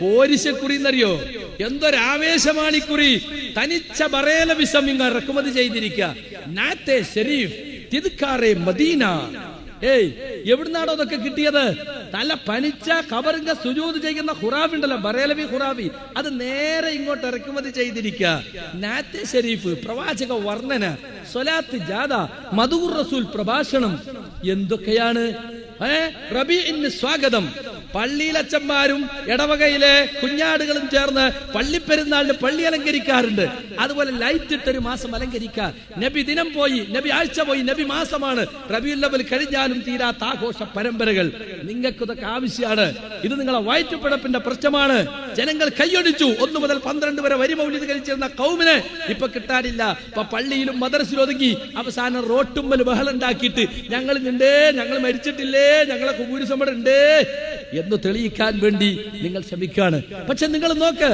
പോരിശക്കുറി എന്നറിയോ? എന്തൊരാവേശമാണ് ഈ കുറി. തനിച്ച ബറേലവിസം ഇങ്ങ് ഇറക്കുമതി ചെയ്തിരിക്കുക. നാത്തെ ഷെരീഫ് തിദ്കാറെ മദീന. എവിടുന്നാണോ അതൊക്കെ കിട്ടിയത്? തല പനിച്ച ഖബറിന്റെ സുജൂദ് ചെയ്യുന്ന ഖുറാബി ഉണ്ടല്ലോ, ബറേലവി ഖുറാബി, അത് നേരെ ഇങ്ങോട്ട് ഇറക്കുമതി ചെയ്തിരിക്കുക. നാത്തെ ഷെരീഫ്, പ്രവാചക വർണ്ണന, സ്വലാത്ത് ജാഥ, മദൂർ റസൂൽ പ്രഭാഷണം, എന്തൊക്കെയാണ്. റബീഇന് സ്വാഗതം. പള്ളിയിലച്ചന്മാരും ഇടവകയിലെ കുഞ്ഞാടുകളും ചേർന്ന് പള്ളിപ്പെരുന്നാളിന് പള്ളി അലങ്കരിക്കാറുണ്ട്. അതുപോലെ ലൈറ്റ് ഇട്ടൊരു മാസം അലങ്കരിക്കുക. നബി ദിനം പോയി, നബി ആഴ്ച പോയി, നബി മാസമാണ്. റബീഉൽ അവ്വൽ കഴിഞ്ഞാലും തീരാത്ത ആഘോഷ പരമ്പരകൾ. നിങ്ങൾക്ക് ഇതൊക്കെ ആവശ്യമാണ്. ഇത് നിങ്ങളെ വയറ്റുപിഴപ്പിന്റെ പ്രശ്നമാണ്. ജനങ്ങൾ കൈയൊടിച്ചു. 1 മുതൽ 12 വരെ വരി മൗലിദ് കഴിച്ചിരുന്ന കൗമിനെ ഇപ്പൊ കിട്ടാനില്ല. ഇപ്പൊ പള്ളിയിലും മദ്രസയിലും ഒതുങ്ങി അവസാനം റോട്ടുമ്മൽ ബഹളം ഉണ്ടാക്കിയിട്ട് ഞങ്ങൾ ഉണ്ട്, ഞങ്ങൾ മരിച്ചിട്ടില്ലേ, ഞങ്ങളെ കുബൂര് സമരം ഉണ്ട് എന്ന് തെളിയിക്കാൻ വേണ്ടി നിങ്ങൾ ശ്രമിക്കാണ്. പക്ഷെ നിങ്ങൾ നോക്ക്,